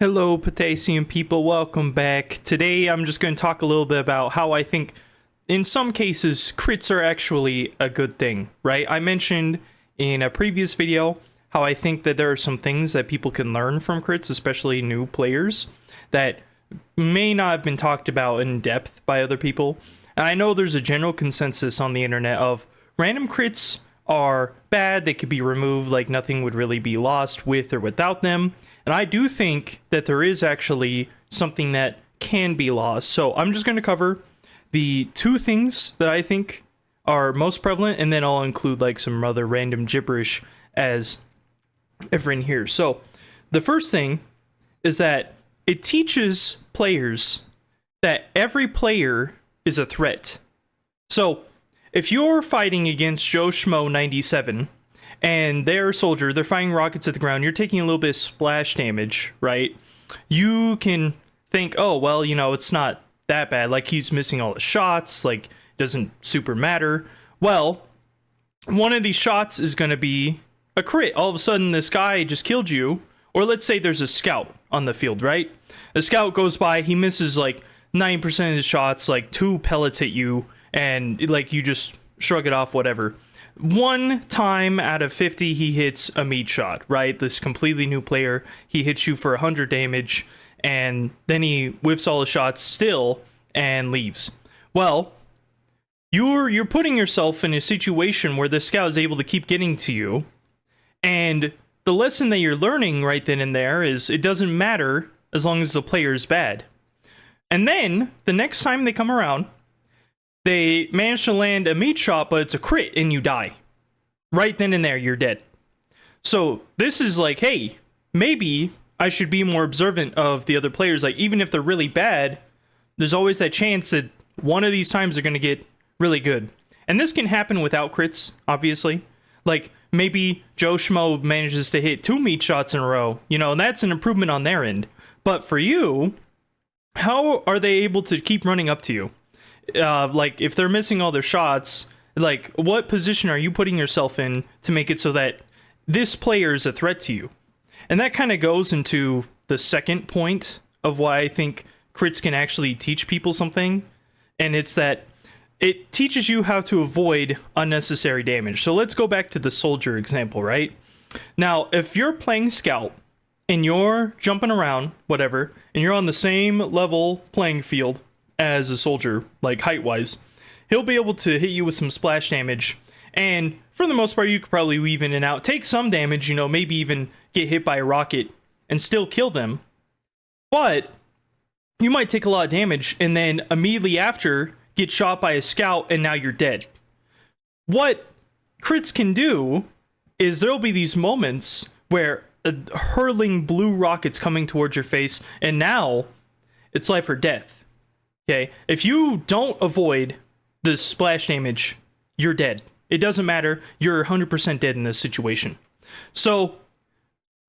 Hello, potassium people, welcome back. Today I'm just going to talk a little bit about how I think in some cases crits are actually a good thing, right? I mentioned in a previous video how I think that there are some things that people can learn from crits, especially new players, that may not have been talked about in depth by other people. And I know there's a general consensus on the internet of random crits are bad, they could be removed, like nothing would really be lost with or without them. And I do think that there is actually something that can be lost. So I'm just going to cover the two things that I think are most prevalent, and then I'll include like some other random gibberish as ever in here. So the first thing is that it teaches players that every player is a threat. So if you're fighting against Joe Schmo 97 and they're a soldier, they're firing rockets at the ground, you're taking a little bit of splash damage, right? You can think, oh, well, you know, it's not that bad. Like, he's missing all the shots, like, doesn't super matter. Well, one of these shots is going to be a crit. All of a sudden, this guy just killed you. Or let's say there's a scout on the field, right? The scout goes by, he misses like 90% of the shots, like 2 pellets hit you, and like you just shrug it off, whatever. One time out of 50, he hits a meat shot, right? This completely new player, he hits you for 100 damage, and then he whiffs all the shots still and leaves. Well, you're putting yourself in a situation where the scout is able to keep getting to you, and the lesson that you're learning right then and there is it doesn't matter as long as the player is bad. And then, the next time they come around, they manage to land a meat shot, but it's a crit and you die. Right then and there, you're dead. So this is like, hey, maybe I should be more observant of the other players. Like, even if they're really bad, there's always that chance that one of these times they're going to get really good. And this can happen without crits, obviously. Like, maybe Joe Schmo manages to hit 2 meat shots in a row, you know, and that's an improvement on their end. But for you, how are they able to keep running up to you? Like, if they're missing all their shots, like, what position are you putting yourself in to make it so that this player is a threat to you? And that kind of goes into the second point of why I think crits can actually teach people something, and it's that it teaches you how to avoid unnecessary damage. So let's go back to the soldier example, right? Now, if you're playing scout and you're jumping around, whatever, and you're on the same level playing field as a soldier, like height-wise, he'll be able to hit you with some splash damage, and for the most part, you could probably weave in and out, take some damage, you know, maybe even get hit by a rocket, and still kill them. But you might take a lot of damage, and then immediately after, get shot by a scout, and now you're dead. What crits can do is there'll be these moments where hurling blue rockets coming towards your face, and now it's life or death. Okay, if you don't avoid the splash damage, you're dead. It doesn't matter. You're 100% dead in this situation. So,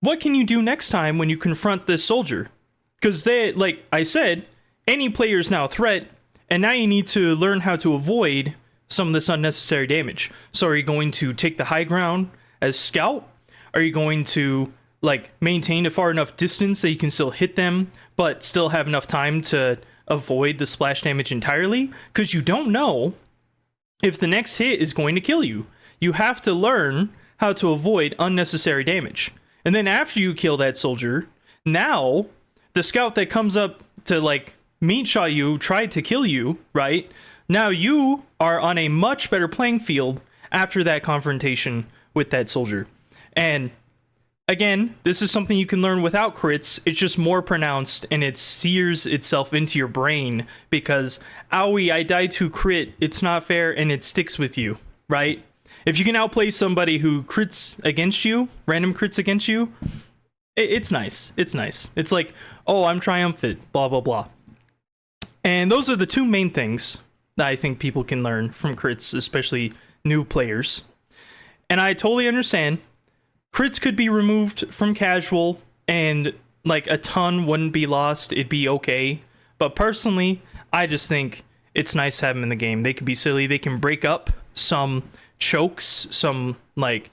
what can you do next time when you confront this soldier? Because they, like I said, any player is now a threat, and now you need to learn how to avoid some of this unnecessary damage. So, are you going to take the high ground as scout? Are you going to, like, maintain a far enough distance that you can still hit them, but still have enough time to avoid the splash damage entirely? Because you don't know if the next hit is going to kill you. You have to learn how to avoid unnecessary damage. And then after you kill that soldier, now the scout that comes up to like meat shot you, tried to kill you, right? Now you are on a much better playing field after that confrontation with that soldier. And again, this is something you can learn without crits. It's just more pronounced, and it sears itself into your brain because, owie, I died to crit, it's not fair, and it sticks with you, right? If you can outplay somebody who crits against you, random crits against you, it's nice. It's nice. It's like, oh, I'm triumphant, blah, blah, blah. And those are the two main things that I think people can learn from crits, especially new players. And I totally understand. Crits could be removed from casual, and like a ton wouldn't be lost. It'd be okay. But personally, I just think it's nice to have them in the game. They could be silly. They can break up some chokes, some like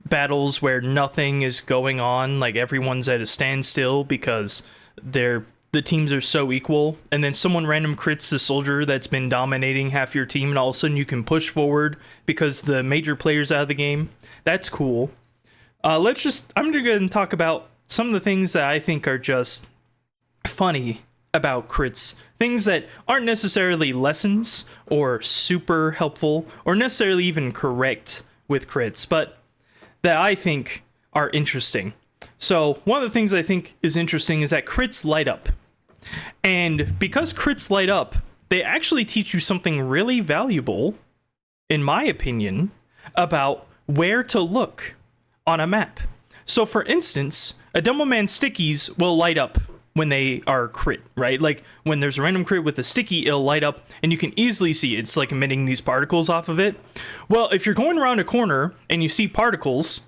battles where nothing is going on, like everyone's at a standstill because the teams are so equal, and then someone random crits the soldier that's been dominating half your team, and all of a sudden you can push forward because the major player's out of the game. That's cool. I'm going to talk about some of the things that I think are just funny about crits. Things that aren't necessarily lessons or super helpful or necessarily even correct with crits, but that I think are interesting. So one of the things I think is interesting is that crits light up. And because crits light up, they actually teach you something really valuable, in my opinion, about where to look on a map. So for instance, a Demoman stickies will light up when they are crit, right? Like when there's a random crit with a sticky, it'll light up and you can easily see it's like emitting these particles off of it. Well, if you're going around a corner and you see particles,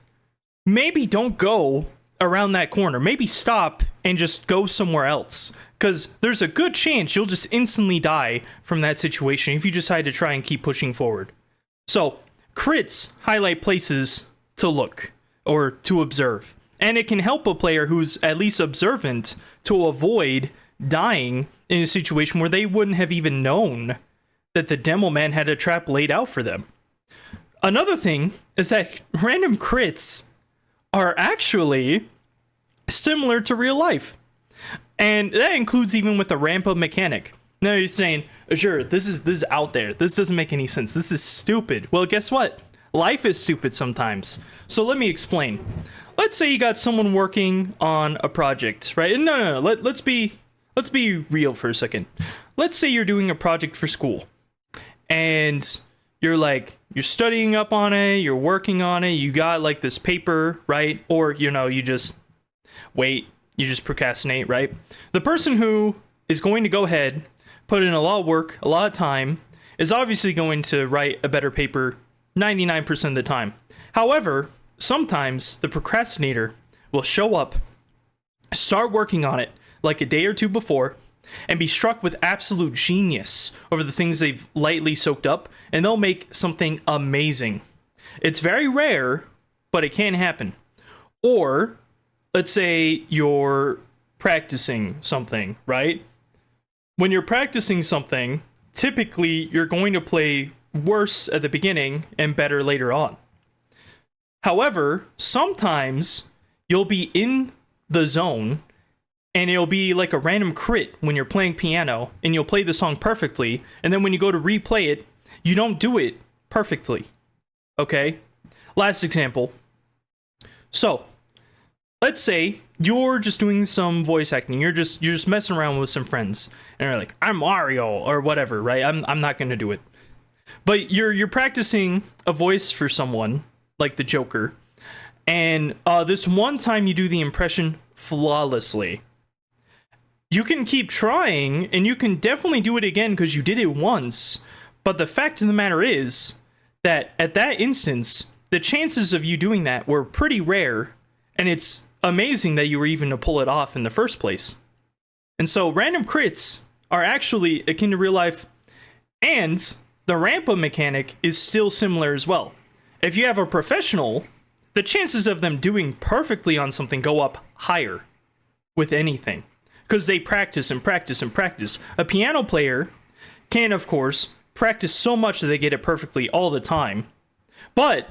maybe don't go around that corner. Maybe stop and just go somewhere else, because there's a good chance you'll just instantly die from that situation if you decide to try and keep pushing forward. So crits highlight places to look or to observe, and it can help a player who's at least observant to avoid dying in a situation where they wouldn't have even known that the demo man had a trap laid out for them. Another thing is that random crits are actually similar to real life. And that includes even with the ramp up mechanic. Now you're saying, Azure, this is out there. This doesn't make any sense. This is stupid. Well, guess what? Life is stupid sometimes. So let me explain. Let's say you got someone working on a project, right? No. Let's be real for a second. Let's say you're doing a project for school, and you're studying up on it, you're working on it, you got like this paper, right? Or, you just wait, you just procrastinate, right? The person who is going to go ahead, put in a lot of work, a lot of time, is obviously going to write a better paper 99% of the time. However, sometimes the procrastinator will show up, start working on it like a day or two before, and be struck with absolute genius over the things they've lightly soaked up, and they'll make something amazing. It's very rare, but it can happen. Or, let's say you're practicing something, right? When you're practicing something, typically you're going to play worse at the beginning and better later on. However, sometimes you'll be in the zone and it'll be like a random crit when you're playing piano, and you'll play the song perfectly, and then when you go to replay it, you don't do it perfectly. Okay? Last example. So, let's say you're just doing some voice acting. You're just messing around with some friends, and you're like, I'm Mario or whatever, right? I'm not going to do it. But you're practicing a voice for someone like the Joker, and this one time you do the impression flawlessly. You can keep trying, and you can definitely do it again because you did it once, but the fact of the matter is that at that instance, the chances of you doing that were pretty rare, and it's amazing that you were even to pull it off in the first place. And so random crits are actually akin to real life, and the ramp up mechanic is still similar as well. If you have a professional, the chances of them doing perfectly on something go up higher with anything, because they practice and practice and practice. A piano player can, of course, practice so much that they get it perfectly all the time. But,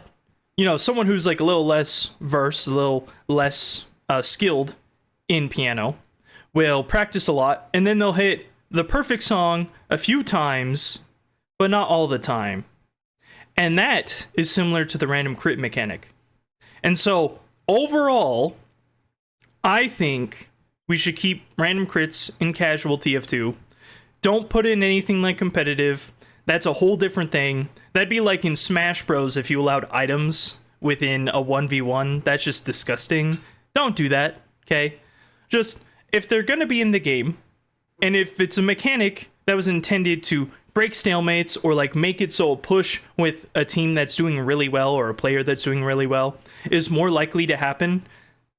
someone who's like a little less versed, a little less skilled in piano will practice a lot, and then they'll hit the perfect song a few times, but not all the time. And that is similar to the random crit mechanic. And so, overall, I think we should keep random crits in casual TF2. Don't put in anything like competitive. That's a whole different thing. That'd be like in Smash Bros. If you allowed items within a 1v1. That's just disgusting. Don't do that, okay? Just, if they're gonna be in the game, and if it's a mechanic that was intended to break stalemates or like make it so a push with a team that's doing really well or a player that's doing really well is more likely to happen,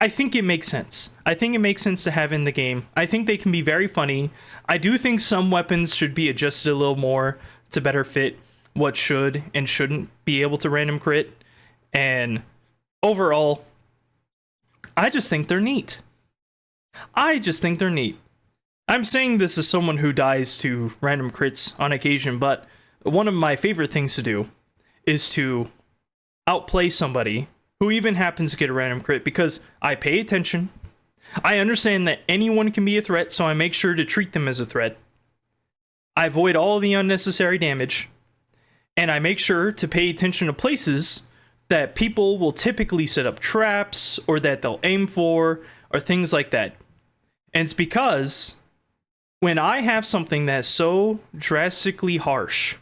I think it makes sense. I think it makes sense to have in the game. I think they can be very funny. I do think some weapons should be adjusted a little more to better fit what should and shouldn't be able to random crit. And overall, I just think they're neat. I'm saying this as someone who dies to random crits on occasion, but one of my favorite things to do is to outplay somebody who even happens to get a random crit, because I pay attention. I understand that anyone can be a threat, so I make sure to treat them as a threat. I avoid all the unnecessary damage, and I make sure to pay attention to places that people will typically set up traps, or that they'll aim for, or things like that. And it's because when I have something that's so drastically harsh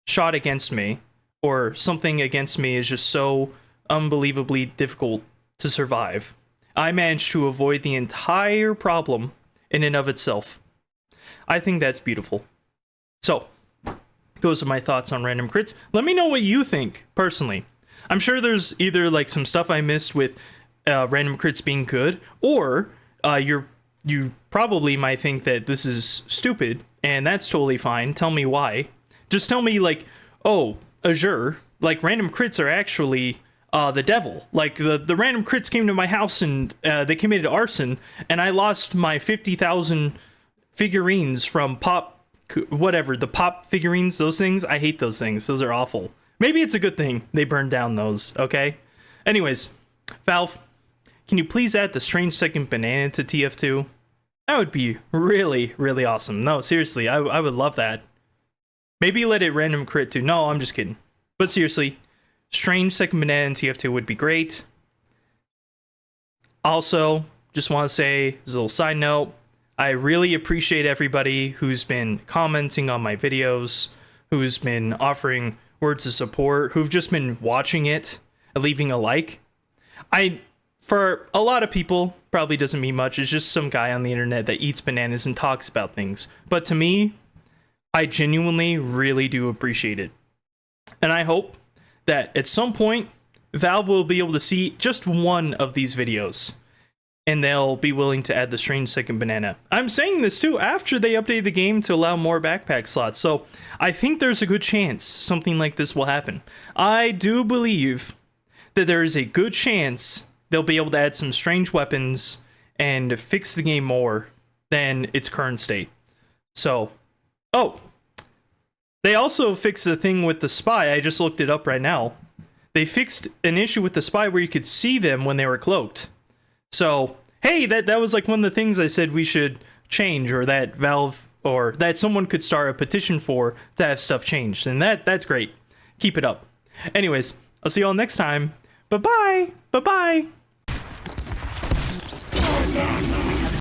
shot against me, or something against me is just so unbelievably difficult to survive, I manage to avoid the entire problem in and of itself. I think that's beautiful. So, those are my thoughts on random crits. Let me know what you think, personally. I'm sure there's either like some stuff I missed with random crits being good, or you probably might think that this is stupid, and that's totally fine. Tell me why. Just tell me, like, oh, Azure, like, random crits are actually the devil. Like, the random crits came to my house and they committed arson, and I lost my 50,000 figurines from the pop figurines, those things. I hate those things. Those are awful. Maybe it's a good thing they burned down those, okay? Anyways, Valve, can you please add the strangesecondbanana to TF2? That would be really, really awesome. No, seriously, I would love that. Maybe let it random crit too. No, I'm just kidding. But seriously, strangesecondbanana in TF2 would be great. Also, just want to say, as a little side note, I really appreciate everybody who's been commenting on my videos, who's been offering words of support, who've just been watching it and leaving a like. For a lot of people, probably doesn't mean much. It's just some guy on the internet that eats bananas and talks about things. But to me, I genuinely really do appreciate it. And I hope that at some point, Valve will be able to see just one of these videos, and they'll be willing to add the strangesecondbanana. I'm saying this too after they update the game to allow more backpack slots, so I think there's a good chance something like this will happen. I do believe that there is a good chance they'll be able to add some strange weapons and fix the game more than its current state. So, oh, they also fixed the thing with the spy. I just looked it up right now. They fixed an issue with the spy where you could see them when they were cloaked. So, hey, that was like one of the things I said we should change, or that Valve, or that someone could start a petition for to have stuff changed. And that's great. Keep it up. Anyways, I'll see you all next time. Bye-bye. Bye-bye.